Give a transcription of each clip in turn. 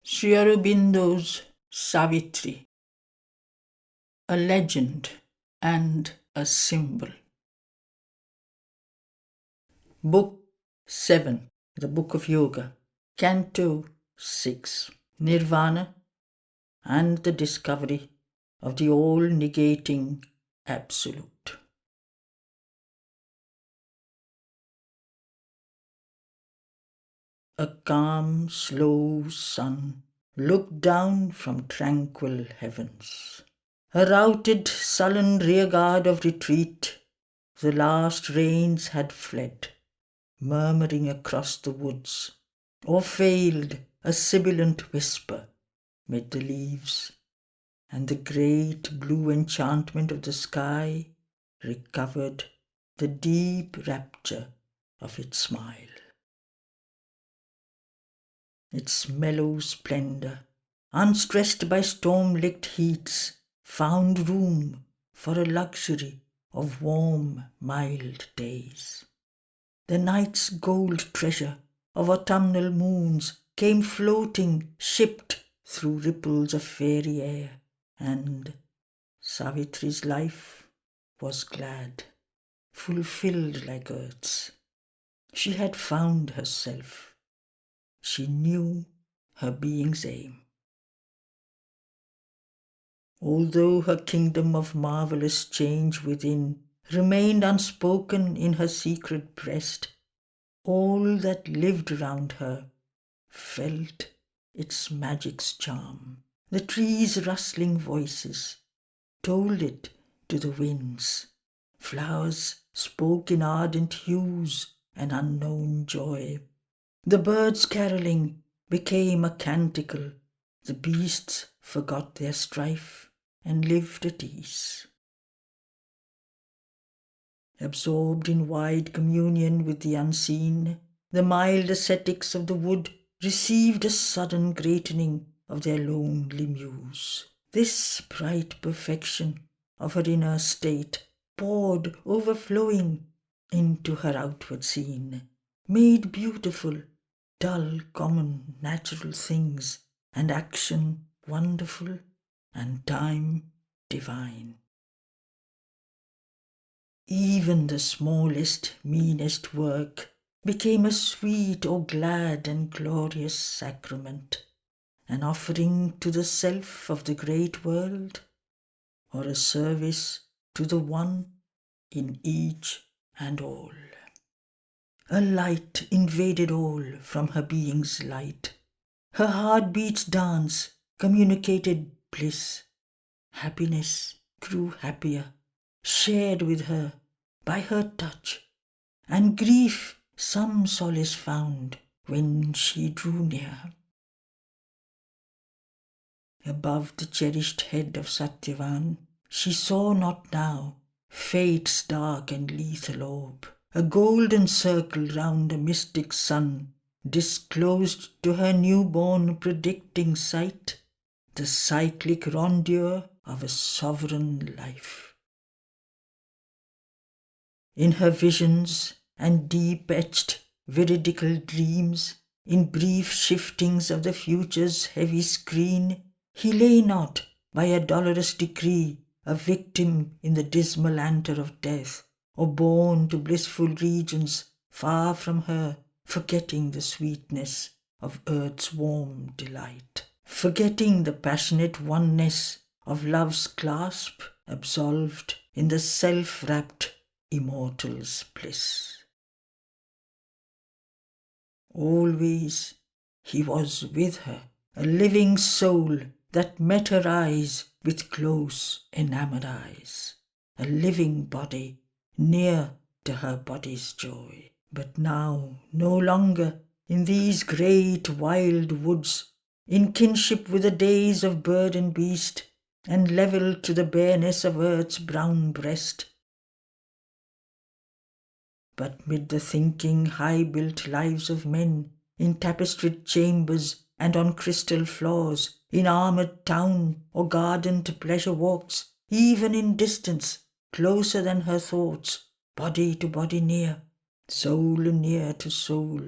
Sri Aurobindo's Savitri, a legend and a symbol. Book 7, the Book of Yoga, Canto 6, Nirvana and the discovery of the all-negating Absolute. A calm, slow sun looked down from tranquil heavens. A routed, sullen rearguard of retreat, the last rains had fled, murmuring across the woods, or failed a sibilant whisper mid the leaves, and the great blue enchantment of the sky recovered the deep rapture of its smile. Its mellow splendor, unstressed by storm-licked heats, found room for a luxury of warm, mild days. The night's gold treasure of autumnal moons came floating, shipped through ripples of fairy air, and Savitri's life was glad, fulfilled like earth's. She had found herself. She knew her being's aim. Although her kingdom of marvelous change within remained unspoken in her secret breast, all that lived round her felt its magic's charm. The trees' rustling voices told it to the winds. Flowers spoke in ardent hues an unknown joy. The birds caroling became a canticle. The beasts forgot their strife and lived at ease. Absorbed in wide communion with the unseen, the mild ascetics of the wood received a sudden greatening of their lonely muse. This bright perfection of her inner state poured overflowing into her outward scene, made beautiful dull, common, natural things, and action wonderful, and time divine. Even the smallest, meanest work became a sweet or glad and glorious sacrament, an offering to the self of the great world, or a service to the one in each and all. A light invaded all from her being's light. Her heartbeat's dance communicated bliss. Happiness grew happier, shared with her by her touch, and grief some solace found when she drew near. Above the cherished head of Satyavan, she saw not now fate's dark and lethal orb. A golden circle round a mystic sun disclosed to her newborn predicting sight the cyclic rondure of a sovereign life. In her visions and deep-etched veridical dreams, in brief shiftings of the future's heavy screen, he lay not by a dolorous decree a victim in the dismal anther of death, or borne to blissful regions far from her, forgetting the sweetness of earth's warm delight, forgetting the passionate oneness of love's clasp, absolved in the self-wrapped immortal's bliss. Always he was with her, a living soul that met her eyes with close enamoured eyes, a living body near to her body's joy. But now, no longer in these great wild woods, in kinship with the days of bird and beast, and level to the bareness of earth's brown breast, but mid the thinking, high-built lives of men, in tapestried chambers and on crystal floors, in armoured town or gardened pleasure walks, even in distance, closer than her thoughts, body to body near, soul near to soul,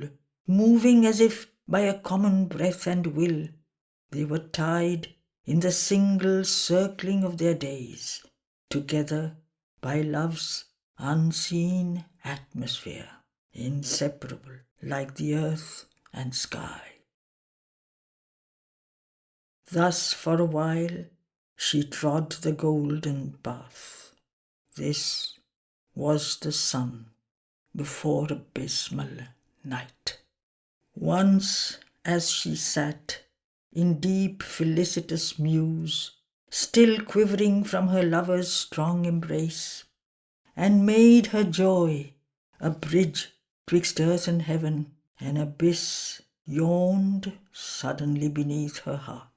moving as if by a common breath and will, They were tied in the single circling of their days, together by love's unseen atmosphere, inseparable like the earth and sky. Thus for a while she trod the golden path. This was the sun before abysmal night. Once as she sat in deep felicitous muse, still quivering from her lover's strong embrace, and made her joy a bridge twixt earth and heaven, an abyss yawned suddenly beneath her heart.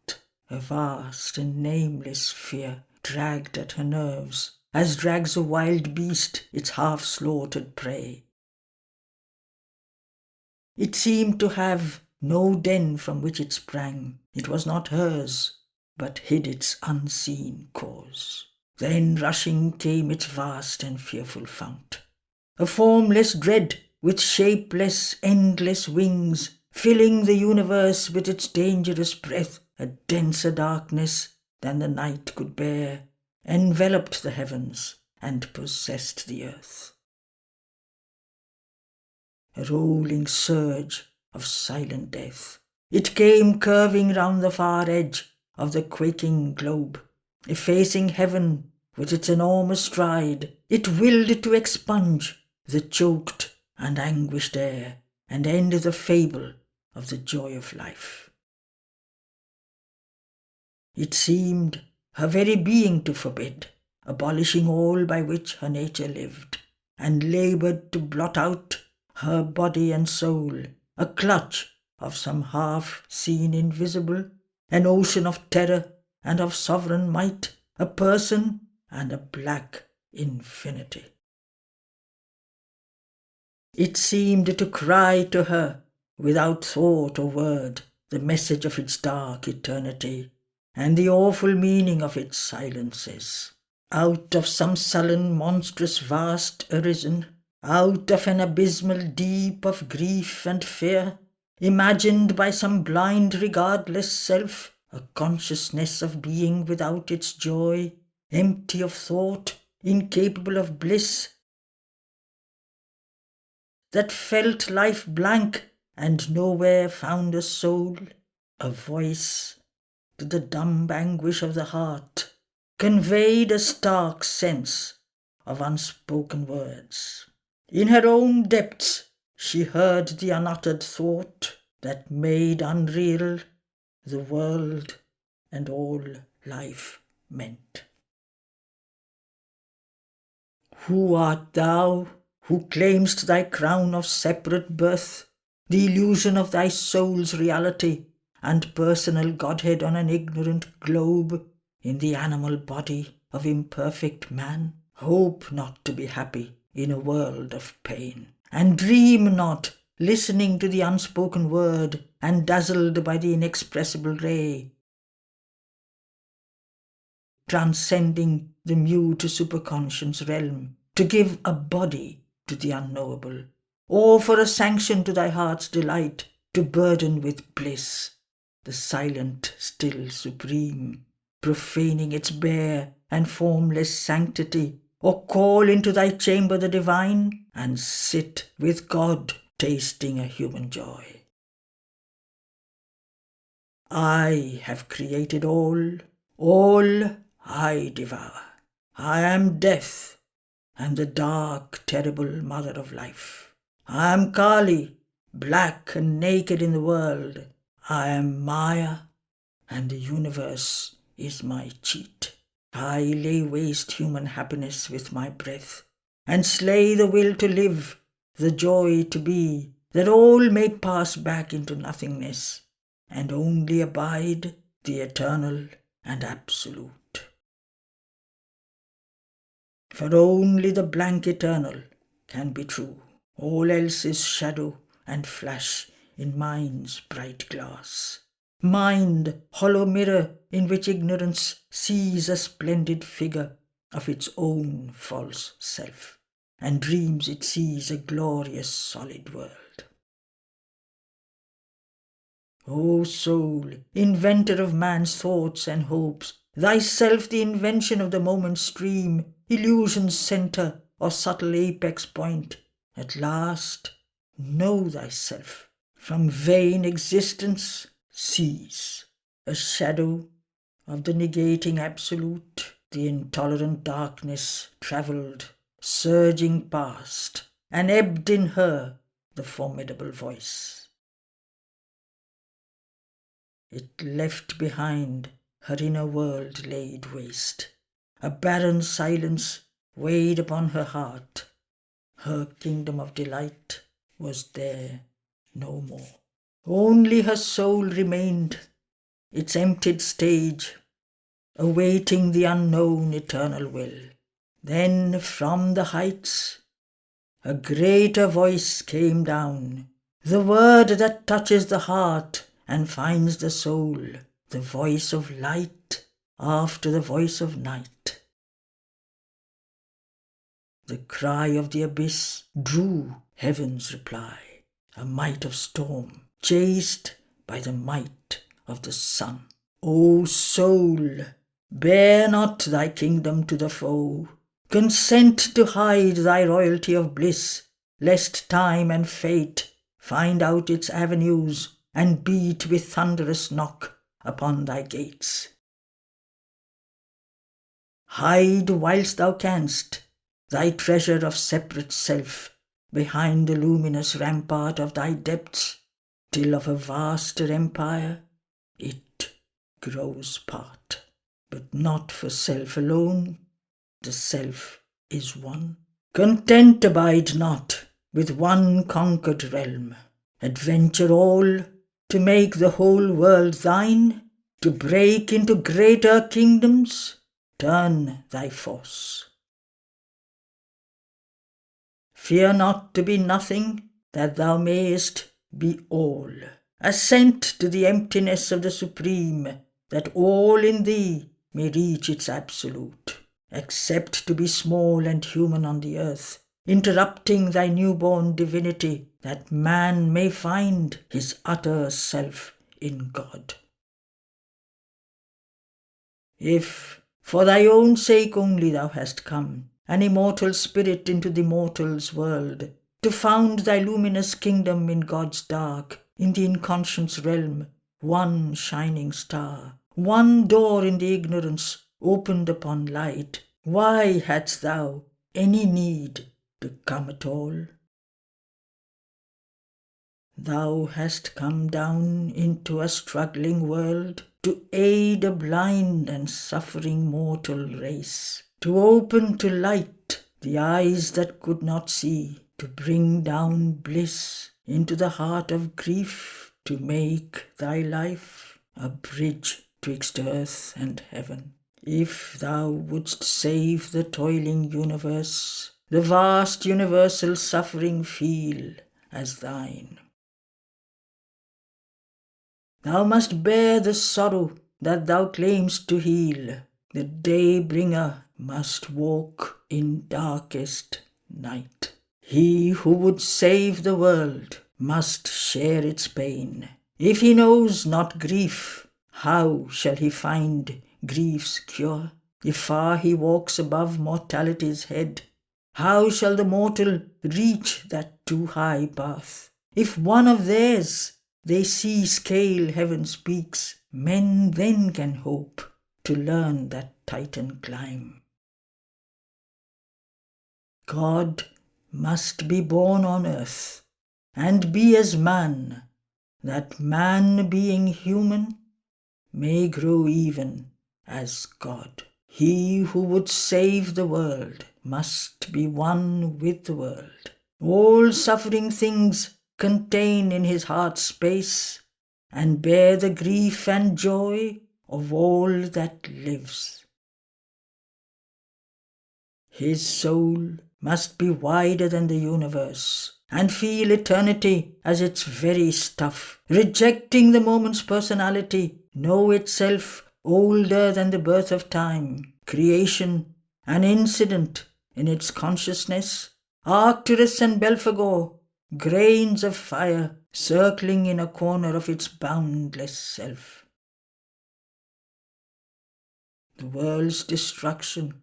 A vast and nameless fear dragged at her nerves, as drags a wild beast its half-slaughtered prey. It seemed to have no den from which it sprang. It was not hers, but hid its unseen cause. Then rushing came its vast and fearful fount, a formless dread with shapeless, endless wings, filling the universe with its dangerous breath. A denser darkness than the night could bear enveloped the heavens and possessed the earth. A rolling surge of silent death, it came curving round the far edge of the quaking globe, effacing heaven with its enormous stride. It willed to expunge the choked and anguished air and end the fable of the joy of life. It seemed her very being to forbid, abolishing all by which her nature lived, and laboured to blot out her body and soul, a clutch of some half-seen invisible, an ocean of terror and of sovereign might, a person and a black infinity. It seemed to cry to her, without thought or word, the message of its dark eternity, and the awful meaning of its silences. Out of some sullen, monstrous vast arisen, out of an abysmal deep of grief and fear, imagined by some blind regardless self, a consciousness of being without its joy, empty of thought, incapable of bliss, that felt life blank and nowhere found a soul, a voice to the dumb anguish of the heart, conveyed a stark sense of unspoken words. In her own depths she heard the unuttered thought that made unreal the world and all life meant. Who art thou who claimst thy crown of separate birth, the illusion of thy soul's reality and personal godhead on an ignorant globe in the animal body of imperfect man? Hope not to be happy in a world of pain, and dream not, listening to the unspoken word and dazzled by the inexpressible ray, transcending the mute superconscious realm, to give a body to the unknowable, or for a sanction to thy heart's delight, to burden with bliss the silent, still supreme, profaning its bare and formless sanctity, or call into thy chamber the divine, and sit with God tasting a human joy. I have created all I devour. I am death, and the dark, terrible mother of life. I am Kali, black and naked in the world. I am Maya, and the universe is my cheat. I lay waste human happiness with my breath, and slay the will to live, the joy to be, that all may pass back into nothingness, and only abide the eternal and absolute. For only the blank eternal can be true. All else is shadow and flash in mind's bright glass. Mind, hollow mirror in which ignorance sees a splendid figure of its own false self, and dreams it sees a glorious solid world. O soul, inventor of man's thoughts and hopes, thyself the invention of the moment's stream, illusion's centre or subtle apex point, at last know thyself. From vain existence cease, a shadow of the negating absolute, the intolerant darkness travelled, surging past, and ebbed in her the formidable voice. It left behind her inner world laid waste. A barren silence weighed upon her heart. Her kingdom of delight was there no more. Only her soul remained, its emptied stage, awaiting the unknown eternal will. Then from the heights a greater voice came down, the word that touches the heart and finds the soul, the voice of light after the voice of night. The cry of the abyss drew heaven's reply, a might of storm chased by the might of the sun. O soul, bear not thy kingdom to the foe, consent to hide thy royalty of bliss, lest time and fate find out its avenues and beat with thunderous knock upon thy gates. Hide whilst thou canst thy treasure of separate self behind the luminous rampart of thy depths, till of a vaster empire it grows part. But not for self alone, the self is one. Content abide not with one conquered realm. Adventure all to make the whole world thine, to break into greater kingdoms, turn thy force. Fear not to be nothing, that thou mayest be all. Assent to the emptiness of the supreme, that all in thee may reach its absolute. Accept to be small and human on the earth, interrupting thy newborn divinity, that man may find his utter self in God. If for thy own sake only thou hast come, an immortal spirit into the mortal's world, to found thy luminous kingdom in God's dark, in the inconscious realm, one shining star, one door in the ignorance opened upon light, why hadst thou any need to come at all? Thou hast come down into a struggling world to aid a blind and suffering mortal race, to open to light the eyes that could not see, to bring down bliss into the heart of grief, to make thy life a bridge twixt earth and heaven. If thou wouldst save the toiling universe, the vast universal suffering feel as thine. Thou must bear the sorrow that thou claimst to heal. The day-bringer must walk in darkest night. He who would save the world must share its pain. If he knows not grief, how shall he find grief's cure? If far he walks above mortality's head, how shall the mortal reach that too high path? If one of theirs they see scale heaven's peaks, men then can hope to learn that Titan climb. God must be born on earth and be as man, that man being human may grow even as God. He who would save the world must be one with the world. All suffering things contain in his heart's space, and bear the grief and joy of all that lives. His soul must be wider than the universe, and feel eternity as its very stuff, rejecting the moment's personality, know itself older than the birth of time, creation, an incident in its consciousness, Arcturus and Belphegor, grains of fire circling in a corner of its boundless self. The world's destruction,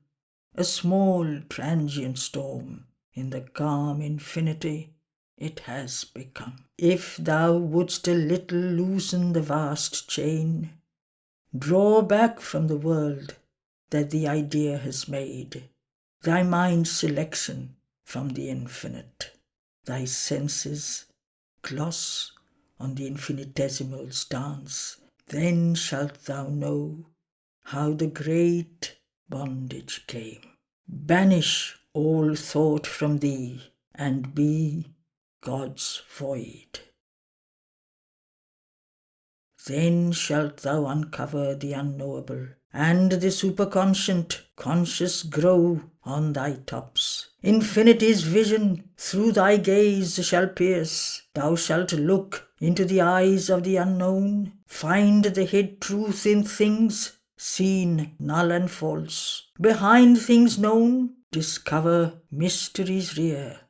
a small transient storm in the calm infinity it has become. If thou wouldst a little loosen the vast chain, draw back from the world that the idea has made, thy mind's selection from the infinite, thy senses gloss on the infinitesimal's dance, then shalt thou know how the great bondage came. Banish all thought from thee and be God's void. Then shalt thou uncover the unknowable, and the superconscient conscious grow on thy tops. Infinity's vision through thy gaze shall pierce. Thou shalt look into the eyes of the unknown, find the hid truth in things seen null and false. Behind things known, discover mysteries rare.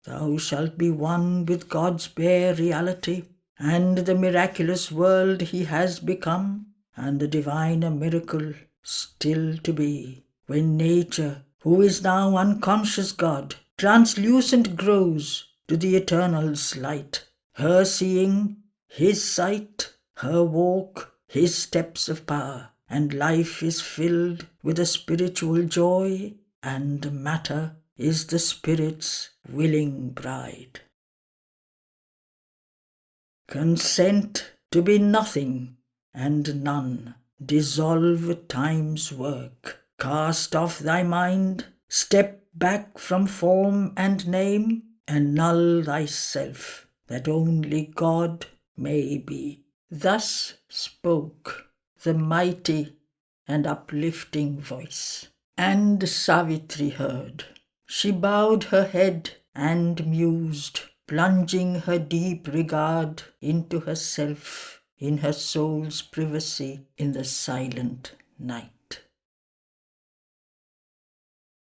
Thou shalt be one with God's bare reality, and the miraculous world he has become, and the diviner miracle still to be, when nature, who is now unconscious God, translucent grows to the eternal's light, her seeing, his sight, her walk, his steps of power, and life is filled with a spiritual joy, and matter is the Spirit's willing bride. Consent to be nothing and none, dissolve time's work, cast off thy mind, step back from form and name, annul thyself, that only God may be. Thus spoke the mighty and uplifting voice, and Savitri heard. She bowed her head and mused, plunging her deep regard into herself, in her soul's privacy in the silent night.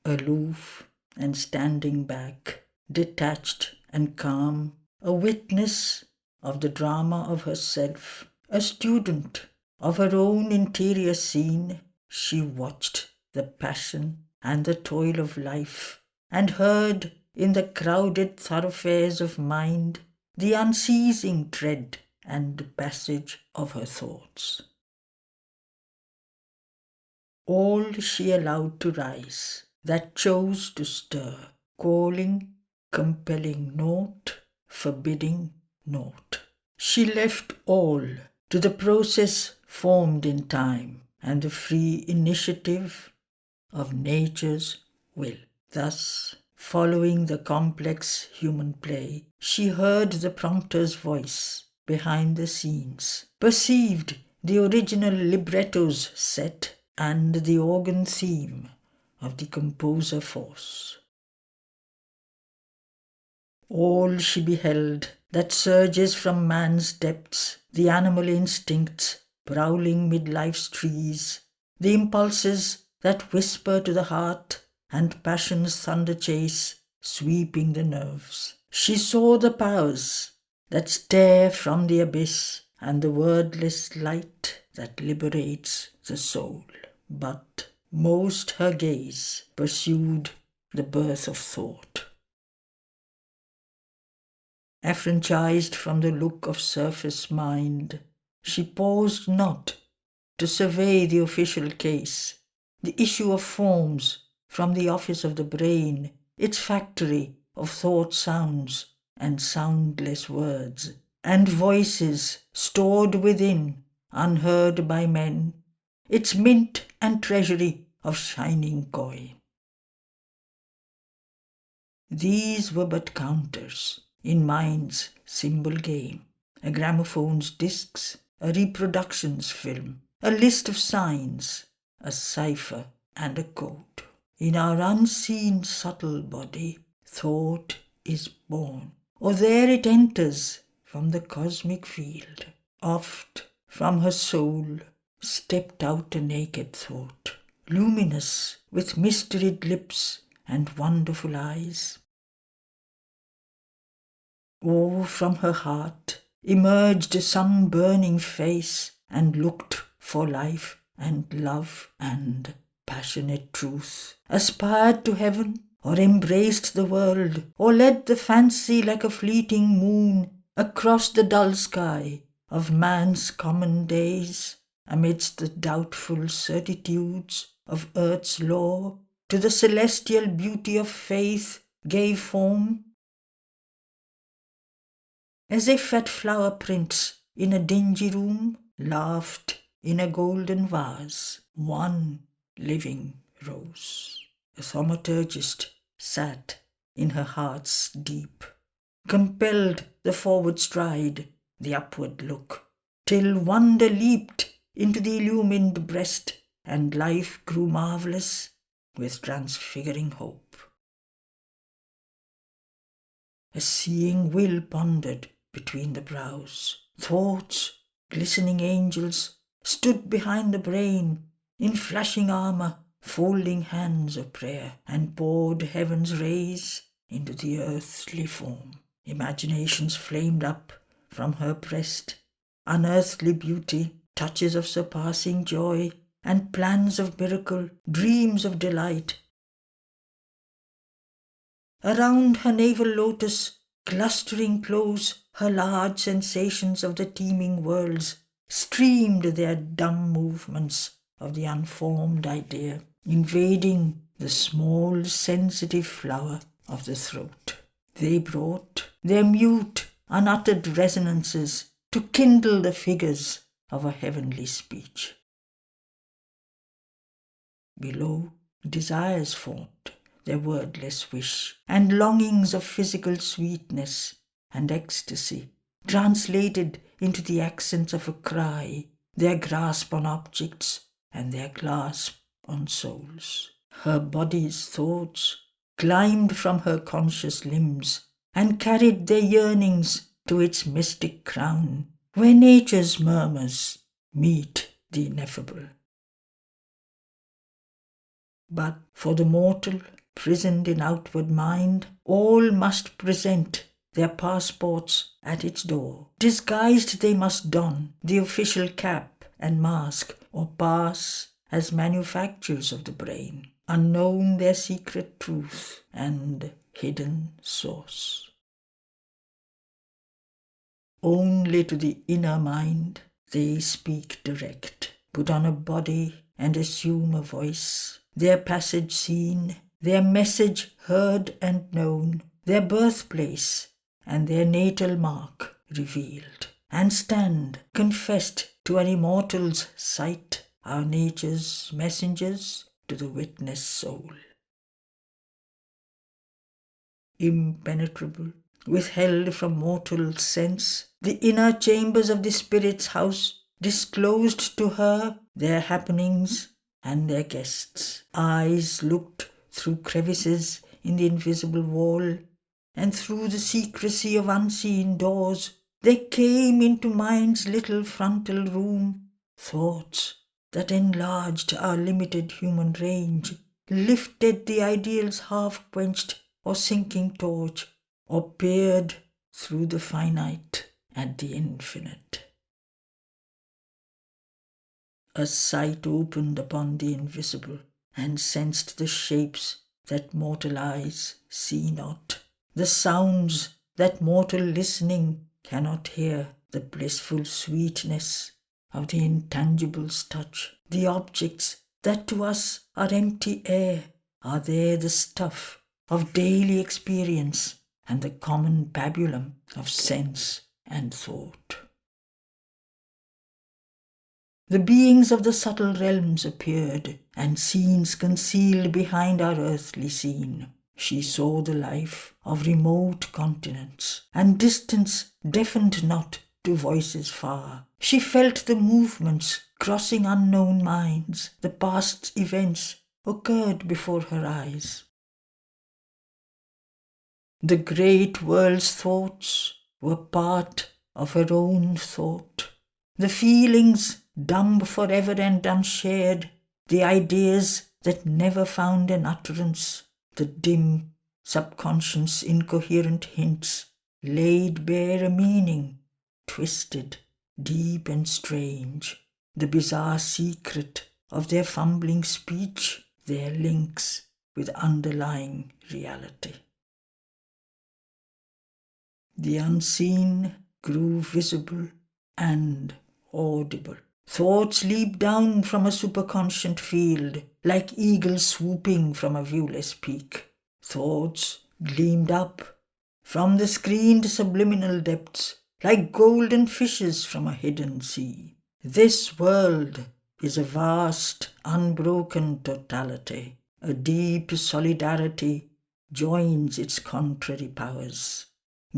Aloof and standing back, detached and calm, a witness of the drama of herself, a student of her own interior scene, she watched the passion and the toil of life, and heard in the crowded thoroughfares of mind the unceasing tread and passage of her thoughts. All she allowed to rise, that chose to stir, calling, compelling naught, forbidding naught. She left all to the process formed in time and the free initiative of nature's will. Thus, following the complex human play, she heard the prompter's voice behind the scenes, perceived the original libretto's set and the organ theme of the composer force. All she beheld that surges from man's depths, the animal instincts prowling mid life's trees, the impulses that whisper to the heart, and passion's thunder chase sweeping the nerves. She saw the powers that stare from the abyss, and the wordless light that liberates the soul. But most her gaze pursued the birth of thought. Affranchised from the look of surface mind, she paused not to survey the official case, the issue of forms from the office of the brain, its factory of thought sounds and soundless words, and voices stored within, unheard by men, its mint and treasury of shining coin. These were but counters in mind's symbol game, a gramophone's discs, a reproduction's film, a list of signs, a cipher and a code. In our unseen subtle body, thought is born, or there it enters from the cosmic field. Oft from her soul stepped out a naked thought, luminous with mysteried lips and wonderful eyes. Oh, from her heart emerged a sun-burning face, and looked for life and love and passionate truth, aspired to heaven, or embraced the world, or led the fancy like a fleeting moon across the dull sky of man's common days, amidst the doubtful certitudes of earth's law, to the celestial beauty of faith gave form, as if at flower prints in a dingy room laughed in a golden vase one living rose. A thaumaturgist sat in her heart's deep, compelled the forward stride, the upward look, till wonder leaped into the illumined breast, and life grew marvellous with transfiguring hope. A seeing will pondered between the brows. Thoughts, glistening angels, stood behind the brain, in flashing armour, folding hands of prayer, and poured heaven's rays into the earthly form. Imaginations flamed up from her breast, unearthly beauty, touches of surpassing joy, and plans of miracle, dreams of delight. Around her navel lotus, clustering close, her large sensations of the teeming worlds streamed their dumb movements of the unformed idea, invading the small sensitive flower of the throat. They brought their mute, unuttered resonances to kindle the figures of a heavenly speech. Below, desires formed their wordless wish, and longings of physical sweetness and ecstasy translated into the accents of a cry, their grasp on objects and their clasp on souls. Her body's thoughts climbed from her conscious limbs and carried their yearnings to its mystic crown, where nature's murmurs meet the ineffable. But for the mortal, prisoned in outward mind, all must present their passports at its door. Disguised they must don the official cap and mask, or pass as manufactures of the brain, unknown their secret truth and hidden source. Only to the inner mind they speak direct, put on a body and assume a voice, their passage seen, their message heard and known, their birthplace and their natal mark revealed, and stand confessed to an immortal's sight, our nature's messengers to the witness soul. Impenetrable, withheld from mortal sense, the inner chambers of the spirit's house disclosed to her their happenings and their guests. Eyes looked through crevices in the invisible wall, and through the secrecy of unseen doors there came into mind's little frontal room thoughts that enlarged our limited human range, lifted the ideal's half-quenched or sinking torch, or peered through the finite at the infinite. A sight opened upon the invisible, and sensed the shapes that mortal eyes see not, the sounds that mortal listening cannot hear, the blissful sweetness of the intangible's touch. The objects that to us are empty air are there the stuff of daily experience and the common pabulum of sense and thought. The beings of the subtle realms appeared, and scenes concealed behind our earthly scene. She saw the life of remote continents, and distance deafened not to voices far. She felt the movements crossing unknown minds, the past events occurred before her eyes. The great world's thoughts were part of her own thought. The feelings dumb forever and unshared, the ideas that never found an utterance, the dim, subconscious, incoherent hints laid bare a meaning, twisted, deep and strange, the bizarre secret of their fumbling speech, their links with underlying reality. The unseen grew visible and audible. Thoughts leaped down from a superconscient field, like eagles swooping from a viewless peak. Thoughts gleamed up from the screened subliminal depths, like golden fishes from a hidden sea. This world is a vast, unbroken totality. A deep solidarity joins its contrary powers.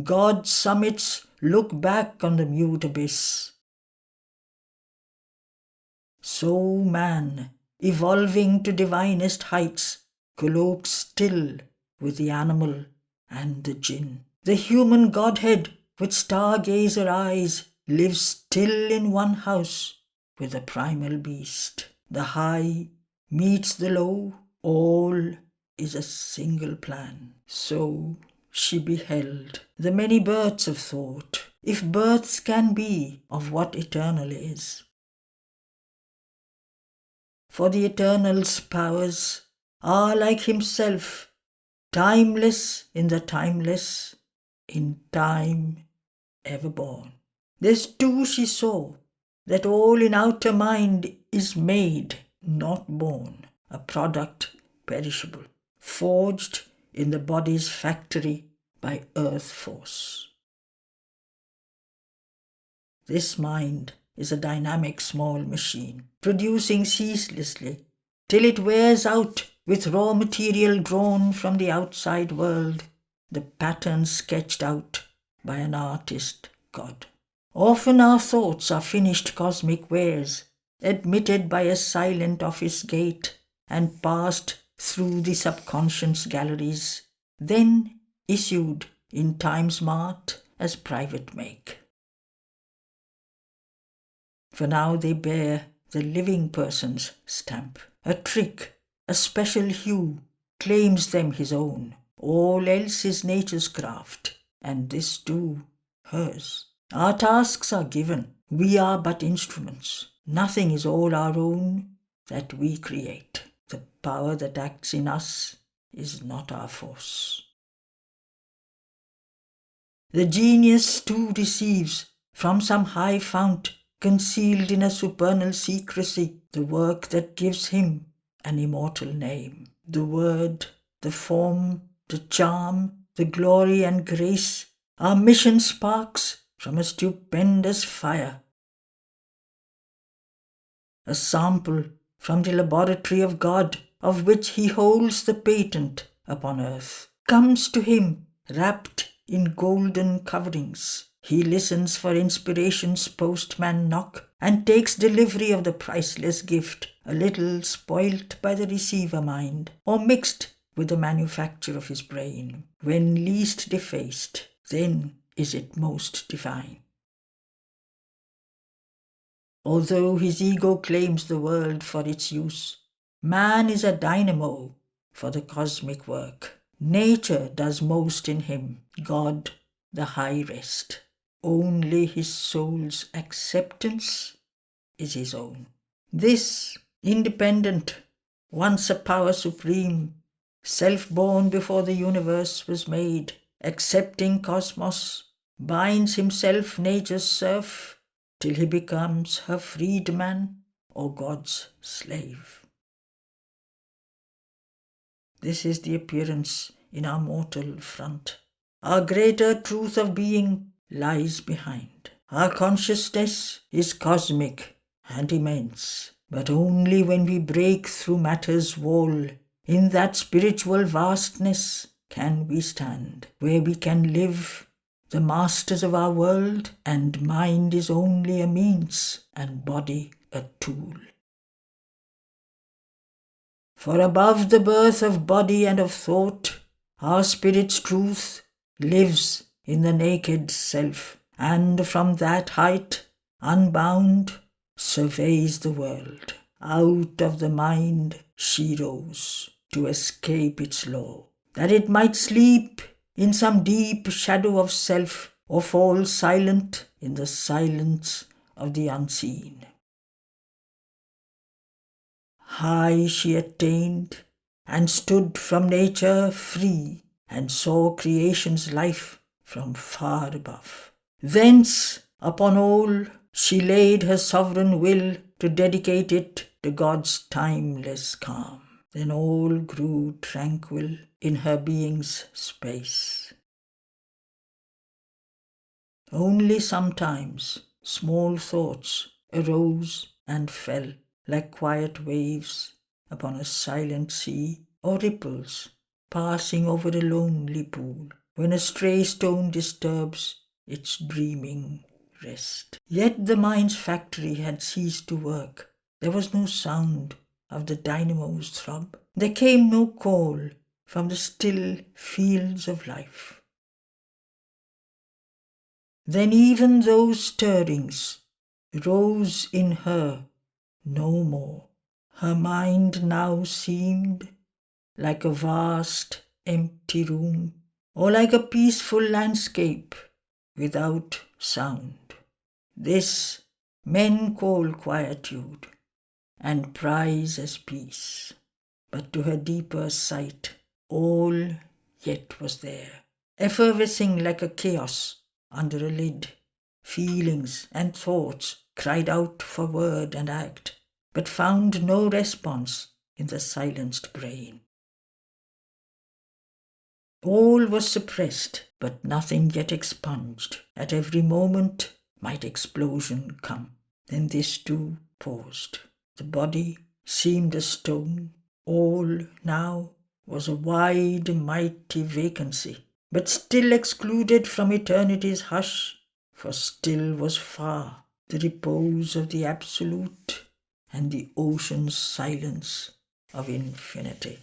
God's summits look back on the mute abyss. So man, evolving to divinest heights, colloques still with the animal and the jinn. The human godhead with stargazer eyes lives still in one house with the primal beast. The high meets the low, all is a single plan. So she beheld the many births of thought, if births can be of what eternal is. For the Eternal's powers are like himself, timeless in the timeless, in time ever born. This too she saw, that all in outer mind is made, not born, a product perishable, forged in the body's factory by earth force. This mind is a dynamic small machine, producing ceaselessly, till it wears out with raw material drawn from the outside world, the patterns sketched out by an artist god. Often our thoughts are finished cosmic wares, admitted by a silent office gate and passed through the subconscious galleries, then issued in time's mart as private make. For now they bear the living person's stamp. A trick, a special hue, claims them his own. All else is nature's craft, and this too hers. Our tasks are given, we are but instruments. Nothing is all our own that we create. The power that acts in us is not our force. The genius too receives from some high fount, concealed in a supernal secrecy, the work that gives him an immortal name. The word, the form, the charm, the glory and grace are mission sparks from a stupendous fire. A sample from the laboratory of God, of which he holds the patent upon earth, comes to him wrapped in golden coverings. He listens for inspiration's postman knock and takes delivery of the priceless gift, a little spoilt by the receiver mind, or mixed with the manufacture of his brain. When least defaced, then is it most divine. Although his ego claims the world for its use, man is a dynamo for the cosmic work. Nature does most in him, God the high rest. Only his soul's acceptance is his own. This, independent, once a power supreme, self-born before the universe was made, accepting cosmos, binds himself nature's serf till he becomes her freedman or God's slave. This is the appearance in our mortal front. Our greater truth of being lies behind. Our consciousness is cosmic and immense, but only when we break through matter's wall, in that spiritual vastness can we stand, where we can live the masters of our world, and mind is only a means and body a tool. For above the birth of body and of thought, our spirit's truth lives in the naked self, and from that height, unbound, surveys the world. Out of the mind she rose to escape its law, that it might sleep in some deep shadow of self, or fall silent in the silence of the unseen. High she attained, and stood from nature free, and saw creation's life from far above. Thence upon all she laid her sovereign will to dedicate it to God's timeless calm. Then all grew tranquil in her being's space. Only sometimes small thoughts arose and fell like quiet waves upon a silent sea, or ripples passing over a lonely pool, when a stray stone disturbs its dreaming rest. Yet the mind's factory had ceased to work. There was no sound of the dynamo's throb. There came no call from the still fields of life. Then even those stirrings rose in her no more. Her mind now seemed like a vast empty room, or like a peaceful landscape without sound. This men call quietude and prize as peace, but to her deeper sight all yet was there, effervescing like a chaos under a lid. Feelings and thoughts cried out for word and act, but found no response in the silenced brain. All was suppressed, but nothing yet expunged. At every moment might explosion come. Then this too paused. The body seemed a stone. All now was a wide, mighty vacancy, but still excluded from eternity's hush, for still was far the repose of the absolute and the ocean's silence of infinity.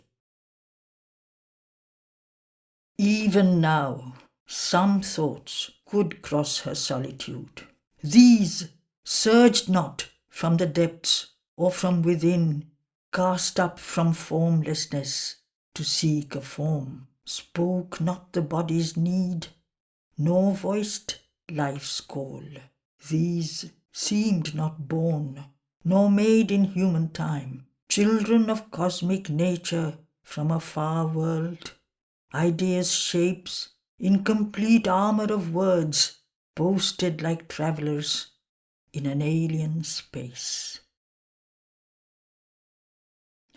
Even now, some thoughts could cross her solitude. These surged not from the depths or from within, cast up from formlessness to seek a form, spoke not the body's need, nor voiced life's call. These seemed not born, nor made in human time, children of cosmic nature from a far world, ideas' shapes, in complete armor of words, posted like travelers in an alien space.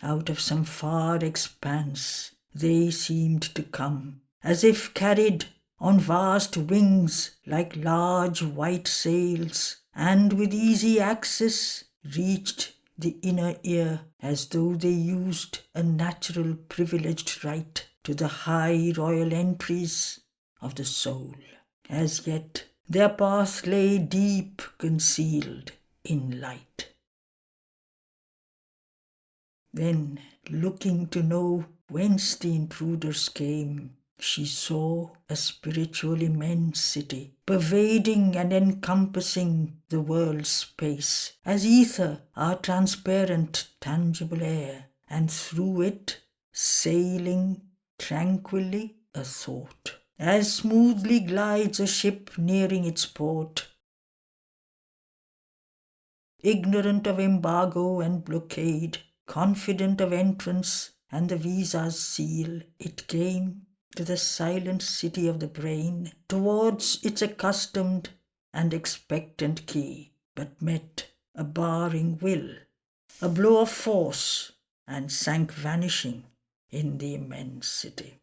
Out of some far expanse they seemed to come, as if carried on vast wings like large white sails, and with easy access reached the inner ear, as though they used a natural privileged right to the high royal entries of the soul. As yet their path lay deep concealed in light. Then, looking to know whence the intruders came, she saw a spiritual immensity, pervading and encompassing the world's space, as ether our transparent, tangible air, and through it sailing tranquilly a thought, as smoothly glides a ship nearing its port. Ignorant of embargo and blockade, confident of entrance and the visa's seal, it came to the silent city of the brain, towards its accustomed and expectant key, but met a barring will, a blow of force, and sank vanishing in the immensity.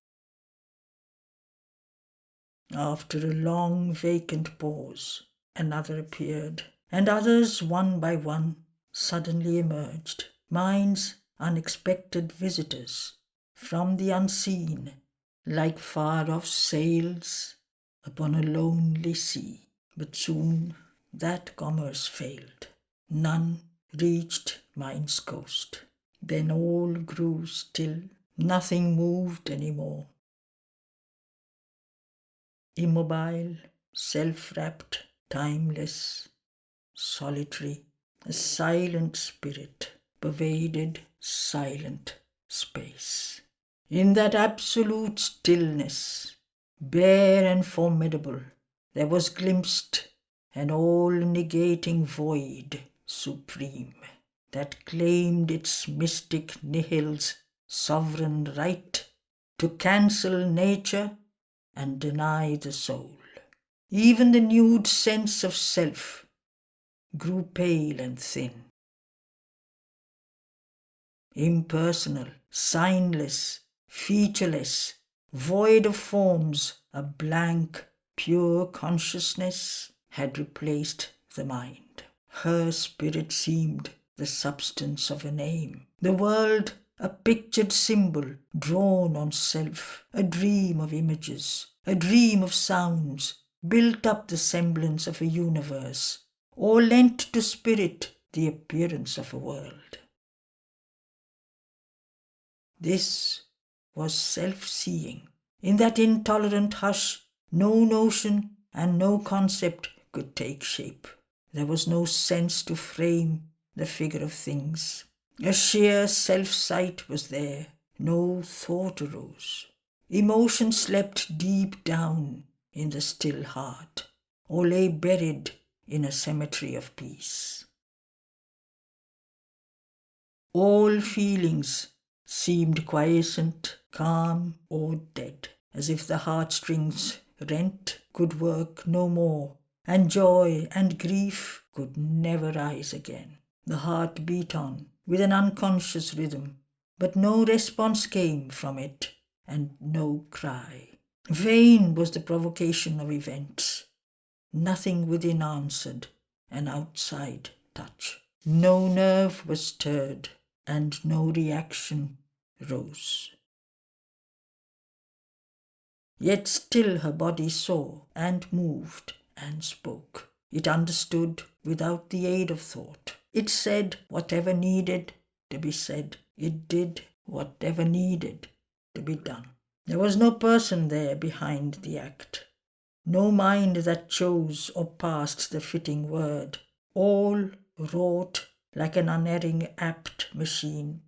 After a long vacant pause, another appeared, and others one by one suddenly emerged, minds unexpected visitors from the unseen, like far-off sails upon a lonely sea. But soon that commerce failed. None reached mind's coast. Then all grew still. Nothing moved any more. Immobile, self-wrapped, timeless, solitary, a silent spirit pervaded silent space. In that absolute stillness, bare and formidable, there was glimpsed an all-negating void supreme that claimed its mystic nihil's sovereign right to cancel nature and deny the soul. Even the nude sense of self grew pale and thin, impersonal, signless, featureless, void of forms, a blank, pure consciousness had replaced the mind. Her spirit seemed the substance of a name, the world a pictured symbol drawn on self, a dream of images, a dream of sounds, built up the semblance of a universe, or lent to spirit the appearance of a world. This was self-seeing. In that intolerant hush, no notion and no concept could take shape. There was no sense to frame the figure of things. A sheer self-sight was there. No thought arose. Emotion slept deep down in the still heart, or lay buried in a cemetery of peace. All feelings seemed quiescent, calm, or dead, as if the heartstrings rent could work no more, and joy and grief could never rise again. The heart beat on with an unconscious rhythm, but no response came from it, and no cry. Vain was the provocation of events. Nothing within answered an outside touch. No nerve was stirred, and no reaction rose. Yet still her body saw and moved and spoke. It understood without the aid of thought. It said whatever needed to be said. It did whatever needed to be done. There was no person there behind the act, no mind that chose or passed the fitting word. All wrought like an unerring apt machine,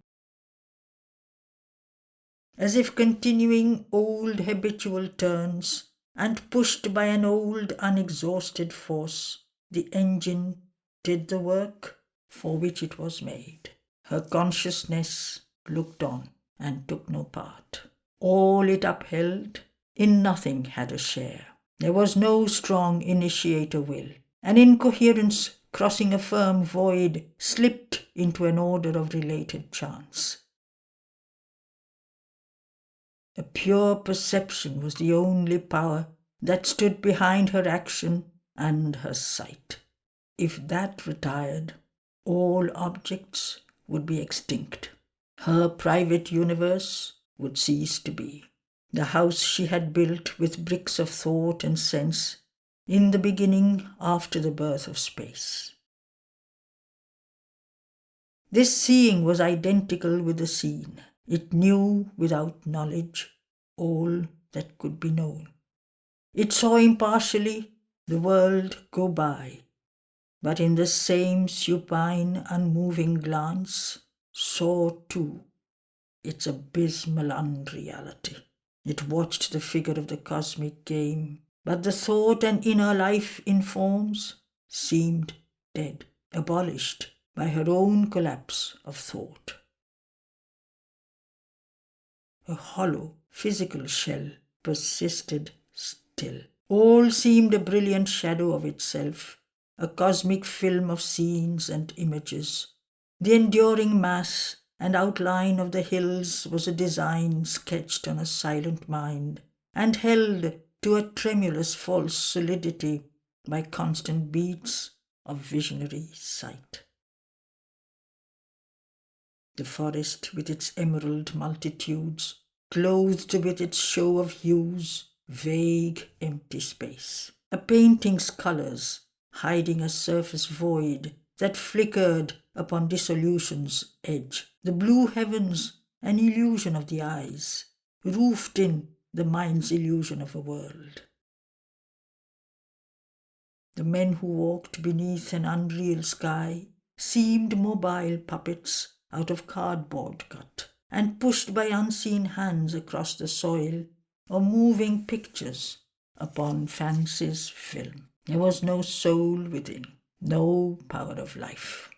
as if continuing old habitual turns, and pushed by an old unexhausted force, the engine did the work for which it was made. Her consciousness looked on and took no part. All it upheld, in nothing had a share. There was no strong initiator will. An incoherence crossing a firm void slipped into an order of related chance. A pure perception was the only power that stood behind her action and her sight. If that retired, all objects would be extinct. Her private universe would cease to be. The house she had built with bricks of thought and sense, in the beginning after the birth of space. This seeing was identical with the seen. It knew without knowledge all that could be known. It saw impartially the world go by, but in the same supine, unmoving glance saw too its abysmal unreality. It watched the figure of the cosmic game, but the thought and inner life in forms seemed dead, abolished by her own collapse of thought. A hollow, physical shell persisted still. All seemed a brilliant shadow of itself, a cosmic film of scenes and images. The enduring mass and outline of the hills was a design sketched on a silent mind, and held to a tremulous false solidity by constant beats of visionary sight. The forest with its emerald multitudes, clothed with its show of hues, vague empty space. A painting's colours, hiding a surface void that flickered upon dissolution's edge. The blue heavens, an illusion of the eyes, roofed in the mind's illusion of a world. The men who walked beneath an unreal sky seemed mobile puppets out of cardboard cut, and pushed by unseen hands across the soil, or moving pictures upon fancy's film. There was no soul within, no power of life.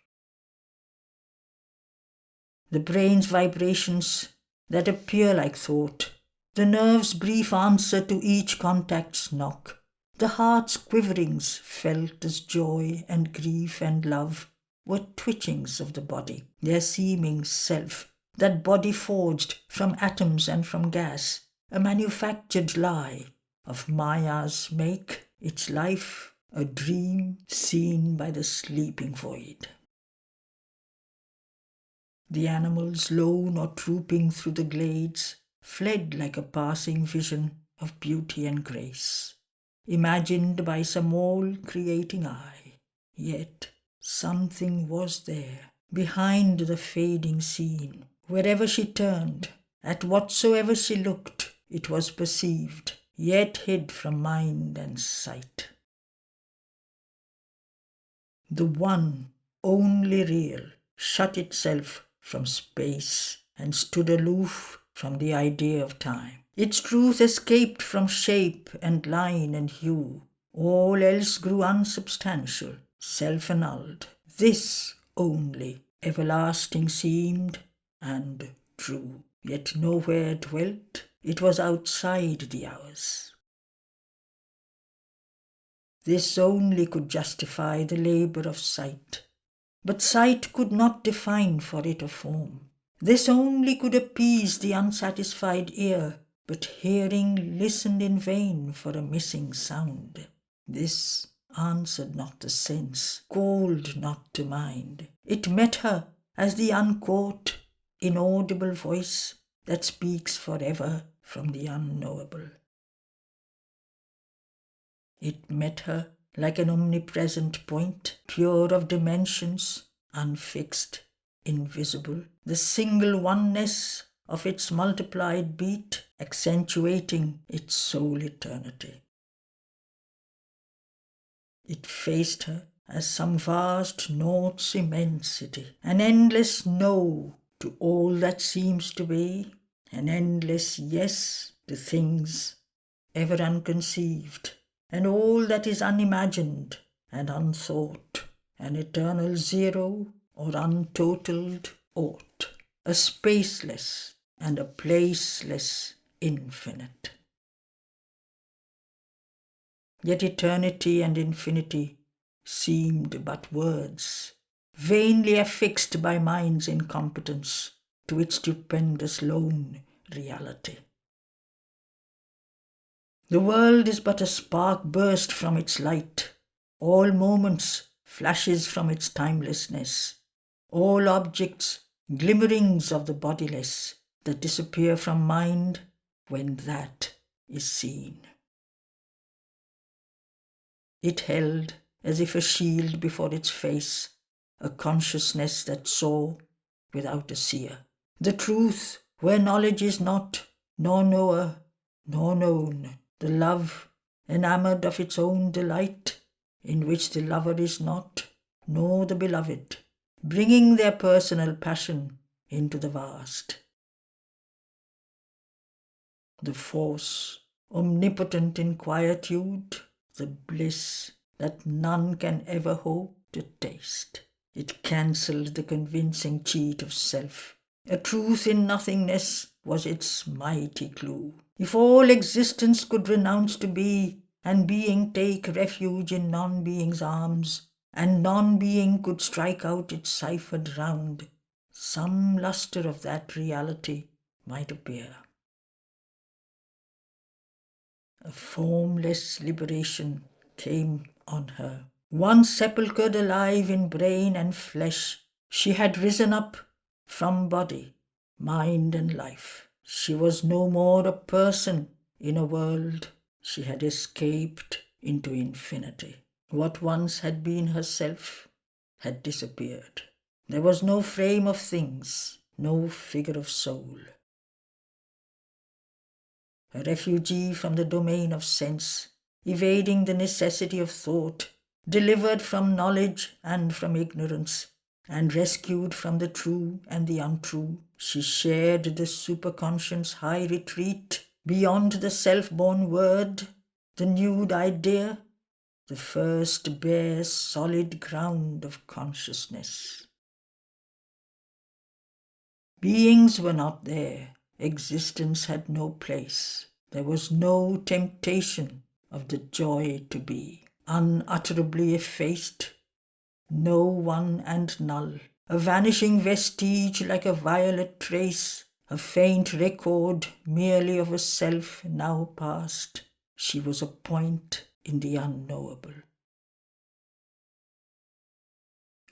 The brain's vibrations that appear like thought, the nerve's brief answer to each contact's knock, the heart's quiverings felt as joy and grief and love were twitchings of the body, their seeming self, that body forged from atoms and from gas, a manufactured lie of Maya's make, its life a dream seen by the sleeping void. The animals, lone or trooping through the glades, fled like a passing vision of beauty and grace, imagined by some all-creating eye. Yet something was there, behind the fading scene. Wherever she turned, at whatsoever she looked, it was perceived, yet hid from mind and sight. The one, only real, shut itself from space and stood aloof from the idea of time. Its truth escaped from shape and line and hue. All else grew unsubstantial, self-annulled. This only everlasting seemed and true. Yet nowhere dwelt, it was outside the hours. This only could justify the labour of sight. But sight could not define for it a form. This only could appease the unsatisfied ear, but hearing listened in vain for a missing sound. This answered not the sense, called not to mind. It met her as the uncaught, inaudible voice that speaks forever from the unknowable. It met her like an omnipresent point, pure of dimensions, unfixed, invisible, the single oneness of its multiplied beat, accentuating its sole eternity. It faced her as some vast naught's immensity, an endless no to all that seems to be, an endless yes to things ever unconceived, and all that is unimagined and unthought, an eternal zero or untotaled aught, a spaceless and a placeless infinite. Yet eternity and infinity seemed but words, vainly affixed by mind's incompetence to its stupendous lone reality. The world is but a spark burst from its light, all moments flashes from its timelessness, all objects glimmerings of the bodiless that disappear from mind when that is seen. It held, as if a shield before its face, a consciousness that saw without a seer. The truth where knowledge is not, nor knower, nor known. The love, enamoured of its own delight, in which the lover is not, nor the beloved, bringing their personal passion into the vast. The force, omnipotent in quietude, the bliss that none can ever hope to taste. It cancelled the convincing cheat of self. A truth in nothingness was its mighty clue. If all existence could renounce to be, and being take refuge in non-being's arms, and non-being could strike out its ciphered round, some lustre of that reality might appear. A formless liberation came on her. Once sepulchred alive in brain and flesh, she had risen up from body, mind and life. She was no more a person in a world. She had escaped into infinity. What once had been herself had disappeared. There was no frame of things, no figure of soul. A refugee from the domain of sense, evading the necessity of thought, delivered from knowledge and from ignorance, and rescued from the true and the untrue, she shared the superconscious high retreat beyond the self-born word, the nude idea, the first bare solid ground of consciousness. Beings were not there. Existence had no place. There was no temptation of the joy to be, unutterably effaced, no one and null, a vanishing vestige like a violet trace, a faint record merely of a self now past. She was a point in the unknowable.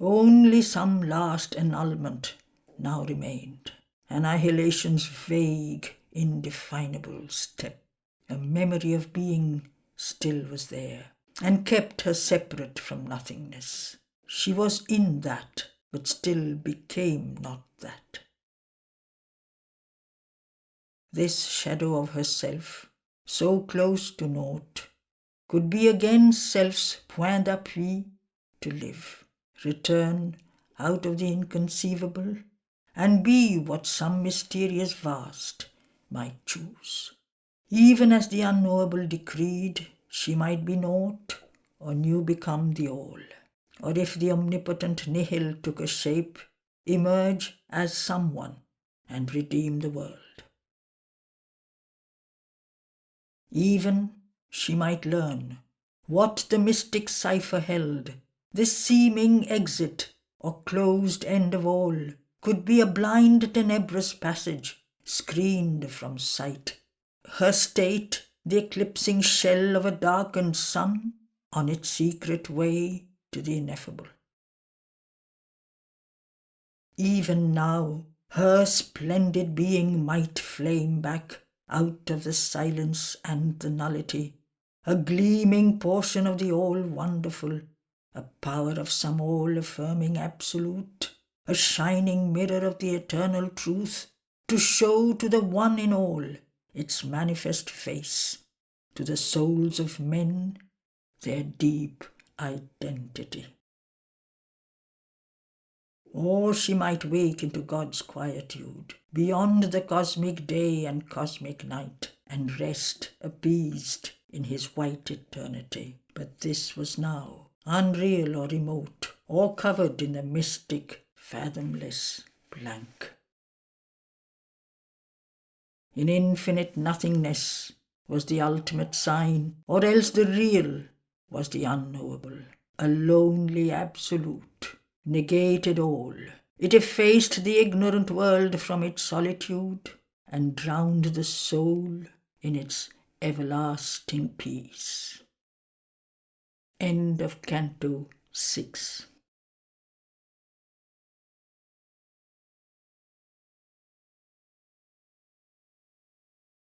Only some last annulment now remained, annihilation's vague, indefinable step. A memory of being still was there, and kept her separate from nothingness. She was in that, but still became not that. This shadow of herself, so close to naught, could be again self's point d'appui to live, return out of the inconceivable, and be what some mysterious vast might choose. Even as the unknowable decreed, she might be naught, or new become the all. Or if the omnipotent nihil took a shape, emerge as someone and redeem the world. Even she might learn what the mystic cipher held. This seeming exit or closed end of all could be a blind tenebrous passage, screened from sight. Her state, the eclipsing shell of a darkened sun, on its secret way to the ineffable. Even now, her splendid being might flame back out of the silence and the nullity, a gleaming portion of the all-wonderful, a power of some all-affirming absolute, a shining mirror of the eternal truth, to show to the one in all its manifest face, to the souls of men their deep identity. Or she might wake into God's quietude, beyond the cosmic day and cosmic night, and rest appeased in his white eternity. But this was now, unreal or remote, or covered in the mystic, fathomless blank. In infinite nothingness was the ultimate sign, or else the real was the unknowable, a lonely absolute, negated all. It effaced the ignorant world from its solitude and drowned the soul in its everlasting peace. End of Canto 6.